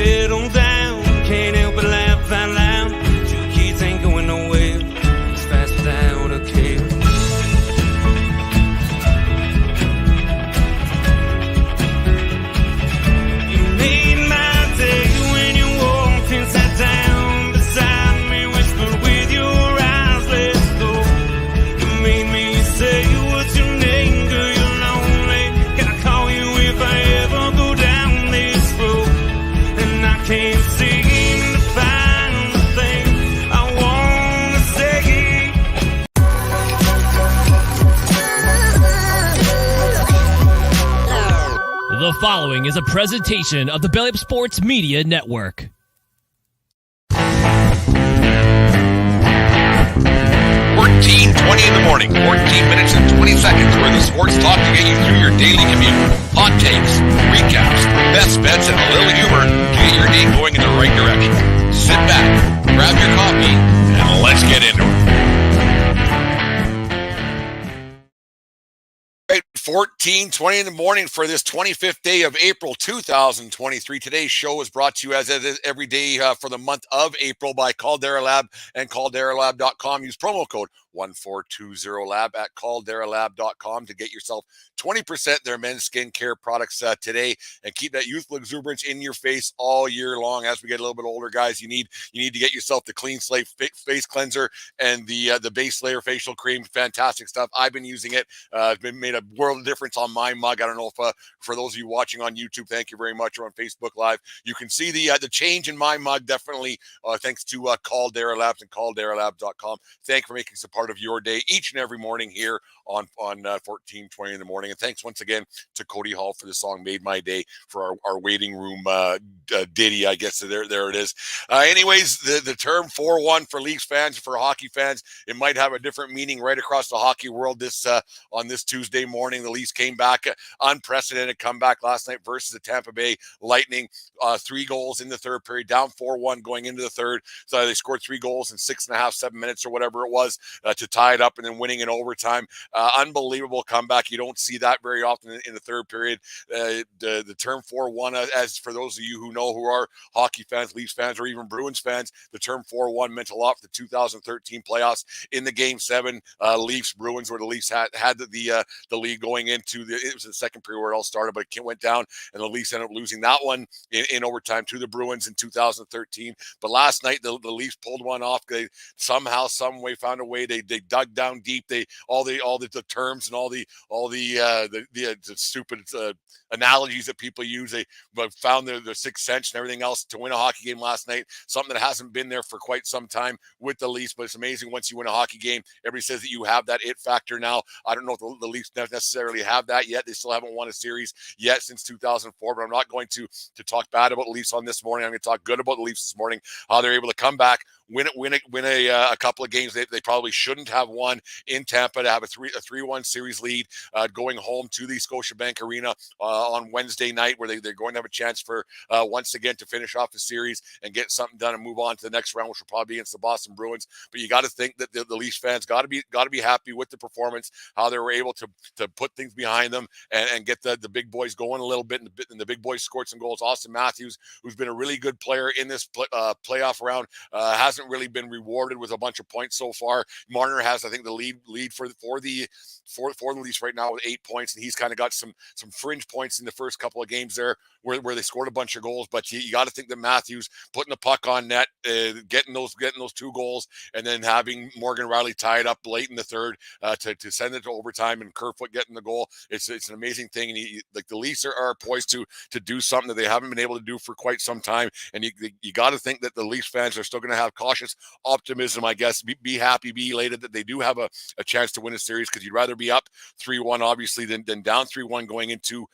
settle down. Can't help but laugh out loud. Two kids ain't going nowhere. It's fast without a care. You made my day when you walked and sat down beside me, whispered with your eyes, let's go. You made me say, what's your name, girl, you're lonely. Can I call you if I ever go down this road? And I can't seem to find the thing I wanna say. The following is a presentation of the Belly Up Sports Media Network. 14:20 in the morning, 14 minutes and 20 seconds where the sports talk to get you through your daily commute. Hot takes, recaps, best bets, and a little humor to get your day going in the right direction. Sit back, grab your coffee, and let's get into it. 14:20 in the morning for this 25th day of April 2023. Today's show is brought to you as it is every day for the month of April by Caldera Lab and calderalab.com. Use promo code 1420lab at calderalab.com to get yourself 20% their men's skincare products today and keep that youthful exuberance in your face all year long. As we get a little bit older, guys, you need to get yourself the Clean Slate face cleanser and the base layer facial cream. Fantastic stuff. I've been using it. It's been made a world of difference on my mug. I don't know if for those of you watching on YouTube, thank you very much, or on Facebook Live, you can see the change in my mug. Definitely thanks to Caldera Labs and calderalab.com. Thank you for making us a part of your day each and every morning here on 14:20 in the morning. And thanks once again to Cody Hall for the song "Made My Day" for our waiting room ditty, I guess. There it is. Anyways, the term 4-1 for Leafs fans, for hockey fans, it might have a different meaning right across the hockey world on this Tuesday morning. The Leafs came back, unprecedented comeback last night versus the Tampa Bay Lightning. 3 goals in the third period, down 4-1 going into the third. So they scored 3 goals in 6.5, 7 minutes or whatever it was to tie it up, and then winning in overtime. Unbelievable comeback. You don't see that very often in the third period. The term 4-1, as for those of you who know, who are hockey fans, Leafs fans, or even Bruins fans, the term 4-1 meant a lot for the 2013 playoffs. In the Game 7, Leafs Bruins, where the Leafs had the lead going into it was the second period where it all started, but it went down, and the Leafs ended up losing that one in overtime to the Bruins in 2013. But last night, the Leafs pulled one off. They somehow, some way, found a way. They dug down deep. All the terms and all the stupid analogies that people use. They found the sixth sense and everything else to win a hockey game last night. Something that hasn't been there for quite some time with the Leafs, but it's amazing once you win a hockey game. Everybody says that you have that it factor now. I don't know if the Leafs necessarily have that yet. They still haven't won a series yet since 2004, but I'm not going to talk bad about the Leafs on this morning. I'm going to talk good about the Leafs this morning, how they're able to come back, win a couple of games they probably shouldn't have won in Tampa, to have a 3-1 series lead going home to the Scotiabank Arena on Wednesday night, where they're going to have a chance for once again to finish off the series and get something done and move on to the next round, which will probably be against the Boston Bruins. But you got to think that the Leafs fans got to be happy with the performance, how they were able to put things behind them and get the big boys going a little bit, and the big boys scored some goals. Austin Matthews, who's been a really good player in this playoff round, hasn't really been rewarded with a bunch of points so far. Marner has, I think, the lead for the Leafs right now with 8 points, and he's kind of got some fringe points in the first couple of games there where they scored a bunch of goals. But you got to think that Matthews putting the puck on net, getting those 2 goals, and then having Morgan Riley tie it up late in the third to send it to overtime, and Kerfoot getting the goal. It's an amazing thing, and the Leafs are poised to do something that they haven't been able to do for quite some time. And you got to think that the Leafs fans are still going to have cautious optimism, I guess. Be happy, be elated that they do have a chance to win a series, because you'd rather be up 3-1 obviously than down 3-1 going into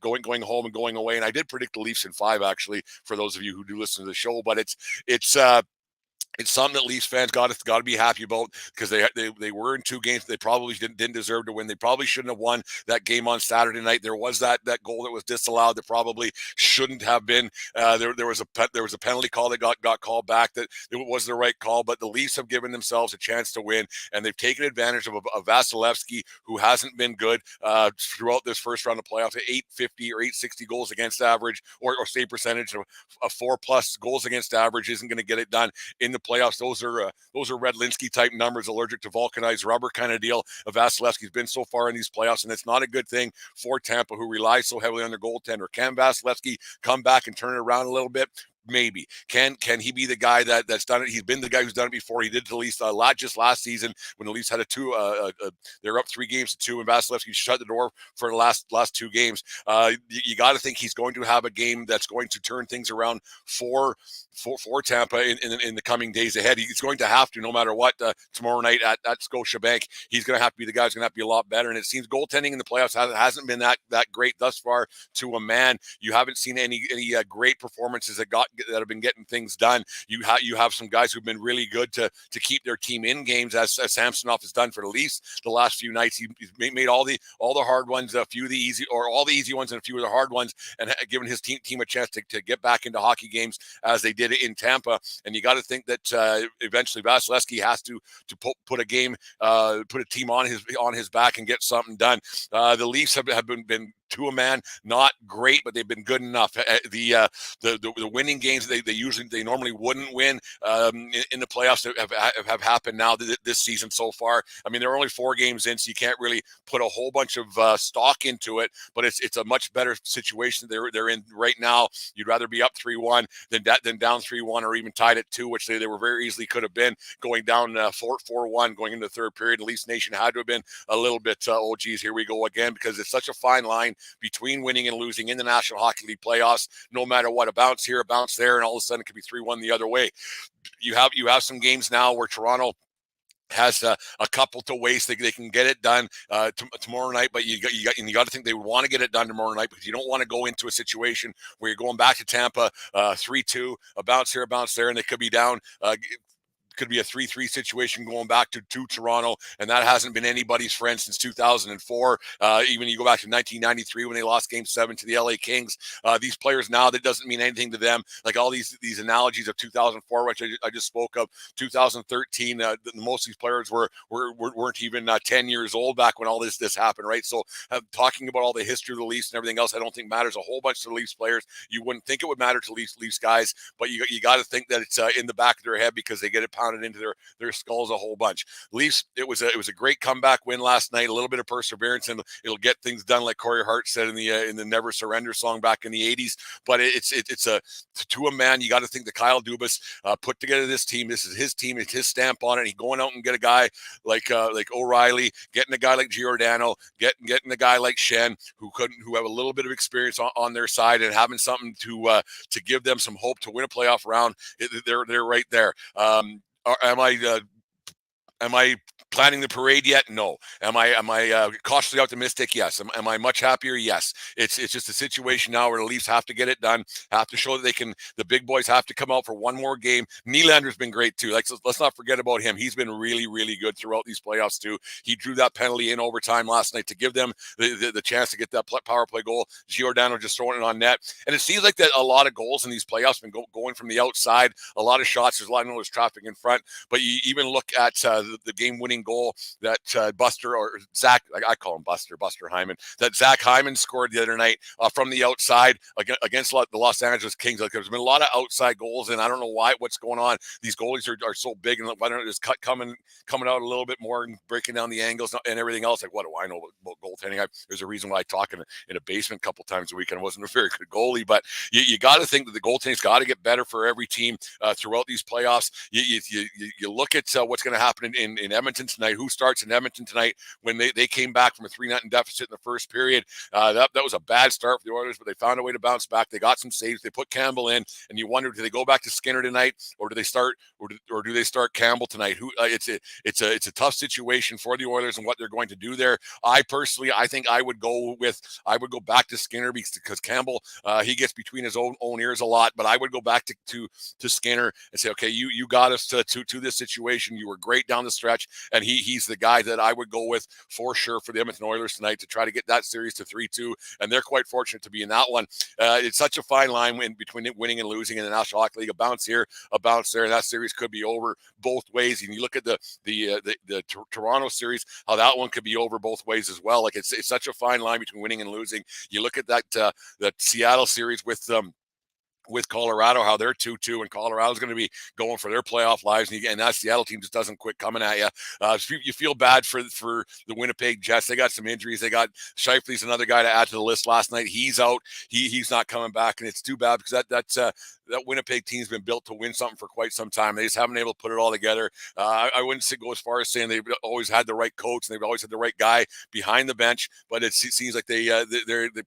going home and going away. And I did predict the Leafs in 5, actually, for those of you who do listen to the show. But it's it's something that Leafs fans got to be happy about, because they were in 2 games they probably didn't deserve to win. They probably shouldn't have won that game on Saturday night. There was that goal that was disallowed that probably shouldn't have been. There was a penalty call that got called back that it was the right call, but the Leafs have given themselves a chance to win, and they've taken advantage of Vasilevsky, who hasn't been good throughout this first round of playoffs. 850 or 860 goals against average, or save percentage of 4+ goals against average isn't going to get it done in the playoffs. Those are Redlinsky type numbers, allergic to vulcanized rubber kind of deal. Vasilevsky's been so far in these playoffs, and it's not a good thing for Tampa, who relies so heavily on their goaltender. Can Vasilevsky come back and turn it around a little bit? Maybe. Can he be the guy that's done it? He's been the guy who's done it before. He did it to the Leafs just last season when the Leafs had they're up 3-2, and Vasilevsky shut the door for the last 2 games. You got to think he's going to have a game that's going to turn things around for Tampa in the coming days ahead. He's going to have to, no matter what, tomorrow night at Scotiabank. He's going to have to be the guy who's going to have to be a lot better. And it seems goaltending in the playoffs hasn't been that great thus far to a man. You haven't seen any great performances that have been getting things done. You have some guys who've been really good to keep their team in games, as Samsonov has done for the Leafs the last few nights. He's made all the hard ones, a few of the easy, or all the easy ones and a few of the hard ones, and given his team a chance to get back into hockey games as they did in Tampa. And you got to think that eventually Vasilevsky has to put a team on his back and get something done. The Leafs have been to a man, not great, but they've been good enough. The winning games they normally wouldn't win in the playoffs have happened now this season so far. I mean, they're only 4 games in, so you can't really put a whole bunch of stock into it, but it's a much better situation they're in right now. You'd rather be up 3-1 than down 3-1, or even tied at 2, which they were very easily could have been, going down 4-1 going into the third period. The Leafs Nation had to have been a little bit, oh geez, here we go again, because it's such a fine line between winning and losing in the National Hockey League playoffs. No matter what, a bounce here, a bounce there, and all of a sudden it could be 3-1 the other way. You have some games now where Toronto has a couple to waste. They can get it done tomorrow night, but you got to think they would want to get it done tomorrow night, because you don't want to go into a situation where you're going back to Tampa 3-2, a bounce here, a bounce there, and they could be down. Could be a 3-3 situation going back to Toronto, and that hasn't been anybody's friend since 2004. Even you go back to 1993 when they lost Game 7 to the LA Kings. These players now, that doesn't mean anything to them. Like all these analogies of 2004, which I just spoke of, 2013. Most of these players weren't even 10 years old back when all this happened, right? So talking about all the history of the Leafs and everything else, I don't think matters a whole bunch to the Leafs players. You wouldn't think it would matter to Leafs guys, but you got to think that it's in the back of their head, because they get it pounded into their skulls a whole bunch. Leafs, it was a great comeback win last night. A little bit of perseverance, and it'll get things done, like Corey Hart said in the Never Surrender song back in the 80s. But it's to a man, you got to think that Kyle Dubas put together this team. This is his team. It's his stamp on it. He's going out and get a guy like O'Reilly, getting a guy like Giordano, getting a guy like Shen, who have a little bit of experience on their side, and having something to give them some hope to win a playoff round. They're right there. Am I planning the parade yet? No. Am I cautiously optimistic? Yes. Am I much happier? Yes. It's just a situation now where the Leafs have to get it done, have to show that they can. The big boys have to come out for one more game. Nylander's been great too. Let's not forget about him. He's been really, really good throughout these playoffs too. He drew that penalty in overtime last night to give them the chance to get that power play goal. Giordano just throwing it on net, and it seems like that a lot of goals in these playoffs have been going from the outside. A lot of shots. There's traffic in front, but you even look at the game-winning goal that Buster, or Zach, I call him Buster Hyman, that Zach Hyman scored the other night from the outside against the Los Angeles Kings. Like, there's been a lot of outside goals, and I don't know what's going on. These goalies are so big, and why don't they just coming out a little bit more and breaking down the angles and everything else? Like, what do I know about goaltending? There's a reason why I talk in a basement a couple times a week, and I wasn't a very good goalie, but you got to think that the goaltending's got to get better for every team throughout these playoffs. You look at what's going to happen in Edmonton tonight. Who starts in Edmonton tonight when they came back from a 3-0 deficit in the first period? That was a bad start for the Oilers, but they found a way to bounce back. They got some saves. They put Campbell in, and you wonder, do they go back to Skinner tonight, or do they start Campbell tonight? It's a tough situation for the Oilers and what they're going to do there. I think I would go back to Skinner because Campbell, he gets between his own ears a lot, but I would go back to Skinner and say, okay, you got us to this situation. You were great down the stretch, and he's the guy that I would go with for sure for the Edmonton Oilers tonight to try to get that series to 3-2, and they're quite fortunate to be in that one. It's such a fine line between winning and losing in the National Hockey League. A bounce here, a bounce there, and that series could be over both ways. And you look at the Toronto series, how that one could be over both ways as well. Like it's such a fine line between winning and losing. You look at that Seattle series with Colorado, how they're 2-2, and Colorado's going to be going for their playoff lives, and that Seattle team just doesn't quit coming at you. You feel bad for the Winnipeg Jets. They got some injuries. They got Scheifele's another guy to add to the list last night. He's out. He's not coming back, and it's too bad because that Winnipeg team's been built to win something for quite some time. They just haven't been able to put it all together. I wouldn't go as far as saying they've always had the right coach and they've always had the right guy behind the bench, but it seems like they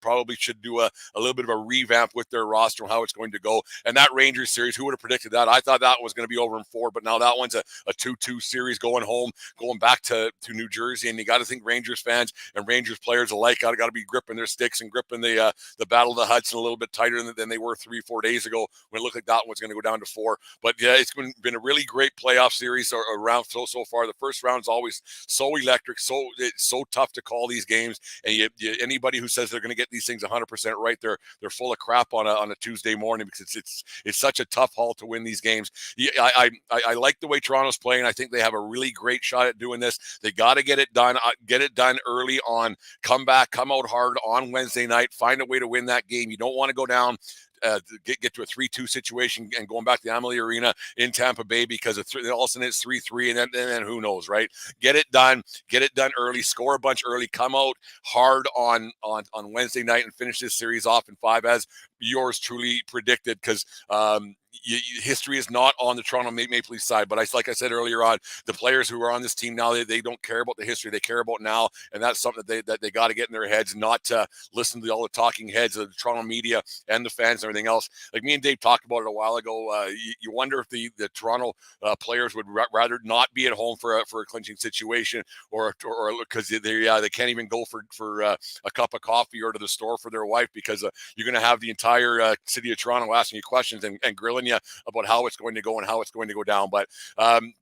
probably should do a little bit of a revamp with their roster and how it's going to go. And that Rangers series, who would have predicted that? I thought that was going to be over in 4, but now that one's a 2-2 series going home, going back to New Jersey. And you got to think Rangers fans and Rangers players alike got to be gripping their sticks and gripping the Battle of the Hudson a little bit tighter than they were 3-4 days ago when it looked like that one's going to go down to 4. But yeah, it's been a really great playoff series around so far. The first round is always so electric, it's so tough to call these games. And anybody who says they're going to get these things 100% right, they're full of crap on a Tuesday morning, because it's such a tough haul to win these games. I like the way Toronto's playing. I think they have a really great shot at doing this. They got to get it done early on. Come back, come out hard on Wednesday night. Find a way to win that game. You don't want to go down. Get to a 3-2 situation and going back to the Amalie Arena in Tampa Bay because all of a sudden it's 3-3 and then who knows, right? Get it done early, score a bunch early, come out hard on Wednesday night and finish this series off in 5 as yours truly predicted, because history is not on the Toronto Maple Leafs side. But like I said earlier on, the players who are on this team now, they don't care about the history. They care about now, and that's something that they got to get in their heads, not to listen to all the talking heads of the Toronto media and the fans and everything else. Like me and Dave talked about it a while ago. You wonder if the Toronto players would rather not be at home for a clinching situation, or because they can't even go for a cup of coffee or to the store for their wife, because you're going to have the entire city of Toronto asking you questions and grilling you about how it's going to go and how it's going to go down. But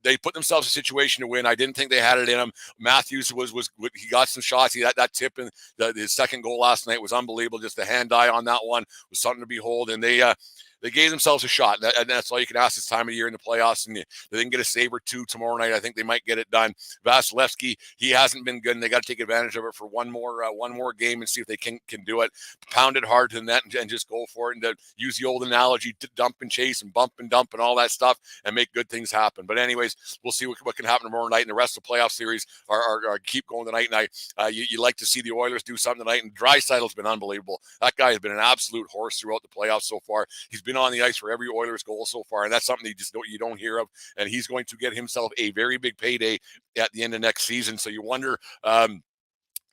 they put themselves in a situation to win. I didn't think they had it in them. Matthews was he got some shots. That tip in his second goal last night was unbelievable. Just the hand eye on that one was something to behold. And they gave themselves a shot, and that's all you can ask this time of year in the playoffs. And they can get a save or two tomorrow night. I think they might get it done. Vasilevsky, he hasn't been good, and they got to take advantage of it for one more game and see if they can do it. Pound it hard to the net and just go for it, and to use the old analogy, to dump and chase and bump and dump and all that stuff and make good things happen. But anyways, we'll see what can happen tomorrow night, and the rest of the playoff series are keep going tonight. And you like to see the Oilers do something tonight, and Draisaitl's been unbelievable. That guy has been an absolute horse throughout the playoffs so far. He's been on the ice for every Oilers goal so far, and that's something you don't hear of. And he's going to get himself a very big payday at the end of next season. So you wonder,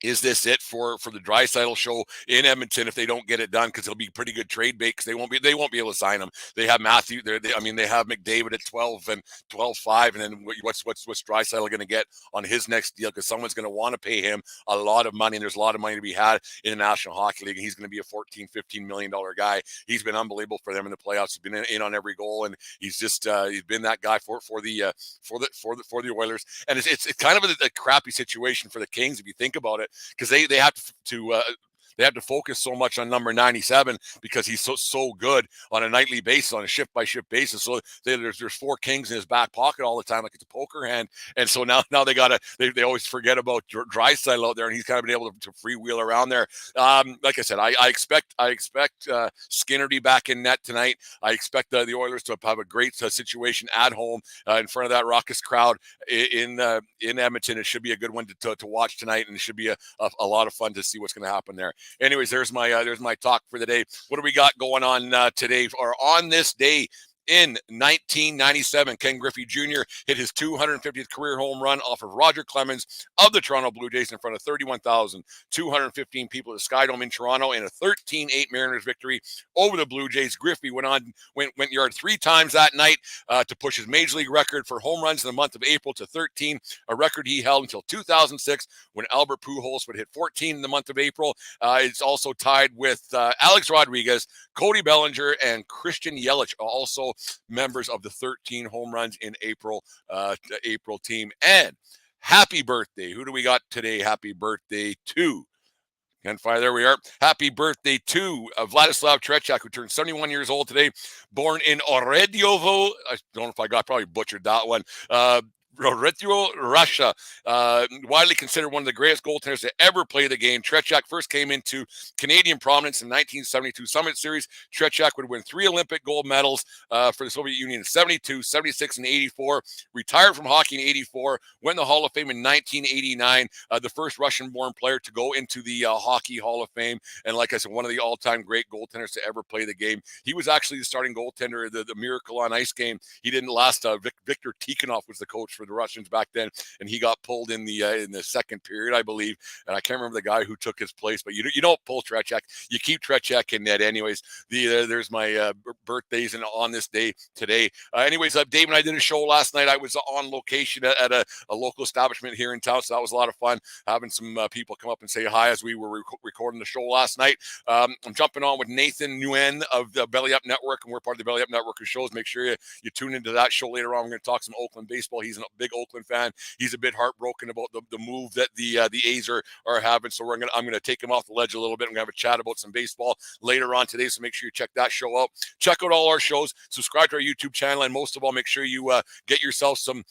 is this it for the Draisaitl show in Edmonton if they don't get it done? Because it'll be a pretty good trade bait, because they won't be able to sign him. They have Matthew there. They have McDavid at 12 and 12.5, and then what's Draisaitl going to get on his next deal? Because someone's going to want to pay him a lot of money, and there's a lot of money to be had in the National Hockey League. And he's going to be a $14-15 million guy. He's been unbelievable for them in the playoffs. He's been in on every goal, and he's been that guy for the Oilers. And it's kind of a crappy situation for the Kings if you think about it, because they have to focus so much on number 97 because he's so good on a nightly basis, on a shift by shift basis. So there's 4 Kings in his back pocket all the time, like it's a poker hand. And so now they always forget about Draisaitl out there, and he's kind of been able to freewheel around there. Like I said, I expect Skinner to be back in net tonight. I expect the Oilers to have a great situation at home in front of that raucous crowd in Edmonton. It should be a good one to watch tonight, and it should be a lot of fun to see what's going to happen there. Anyways, there's my talk for the day. What do we got going on today, or on this day In 1997, Ken Griffey Jr. hit his 250th career home run off of Roger Clemens of the Toronto Blue Jays in front of 31,215 people at the Skydome in Toronto in a 13-8 Mariners victory over the Blue Jays. Griffey went yard 3 times that night to push his Major League record for home runs in the month of April to 13, a record he held until 2006 when Albert Pujols would hit 14 in the month of April. It's also tied with Alex Rodriguez, Cody Bellinger, and Christian Yelich, also members of the 13 home runs in April team. And happy birthday. Who do we got today? Happy birthday to Gunfire, there we are. Happy birthday to Vladislav Tretiak, who turned 71 years old today. Born in Orediovo. I don't know if I probably butchered that one. Oretio, Russia, widely considered one of the greatest goaltenders to ever play the game. Tretiak first came into Canadian prominence in 1972 Summit Series. Tretiak would win 3 Olympic gold medals for the Soviet Union in 72, 76, and 84. Retired from hockey in 84. Went in the Hall of Fame in 1989. The first Russian-born player to go into the Hockey Hall of Fame. And like I said, one of the all-time great goaltenders to ever play the game. He was actually the starting goaltender of the Miracle on Ice game. He didn't last. Viktor Tikhonov was the coach for the Russians back then, and he got pulled in the second period, I believe. And I can't remember the guy who took his place, but you don't pull Tretiak. You keep Tretiak in net. Anyways, there's my birthdays and on this day today. Anyways, Dave and I did a show last night. I was on location at a local establishment here in town, so that was a lot of fun having some people come up and say hi as we were recording the show last night. I'm jumping on with Nathan Nguyen of the Belly Up Network, and we're part of the Belly Up Network of shows. Make sure you tune into that show later on. We're going to talk some Oakland baseball. He's a big Oakland fan. He's a bit heartbroken about the move that the A's are having. So I'm going to take him off the ledge a little bit. I'm going to have a chat about some baseball later on today. So make sure you check that show out. Check out all our shows. Subscribe to our YouTube channel, and most of all, make sure you get yourself some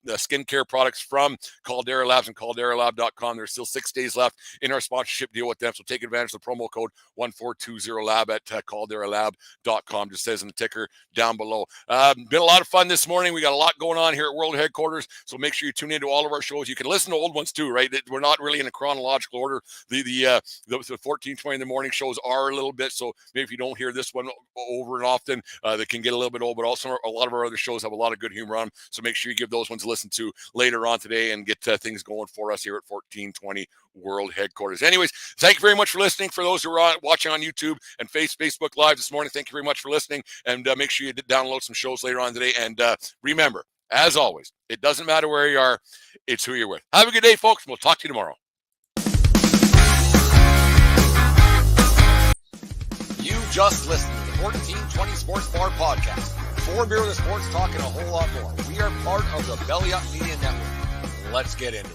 skincare products from Caldera Labs and calderalab.com. There's still 6 days left in our sponsorship deal with them, so take advantage of the promo code 1420lab at calderalab.com. Just says in the ticker down below. Been a lot of fun this morning. We got a lot going on here at World Headquarters, so make sure you tune into all of our shows. You can listen to old ones too, right? We're not really in a chronological order. The 1420 in the morning shows are a little bit, so maybe if you don't hear this one over and often, they can get a little bit old, but also a lot of our other shows have a lot of good humor on them, so make sure you give those ones a listen to later on today and get things going for us here at 1420 World Headquarters. Anyways, thank you very much for listening. For those who are watching on YouTube and Facebook Live this morning, thank you very much for listening, and make sure you download some shows later on today. And remember, as always, it doesn't matter where you are, it's who you're with. Have a good day, folks, and we'll talk to you tomorrow. You just listened to the 1420 Sports Bar Podcast. 4 beer with sports talk and a whole lot more. We are part of the Belly Up Media Network. Let's get into it.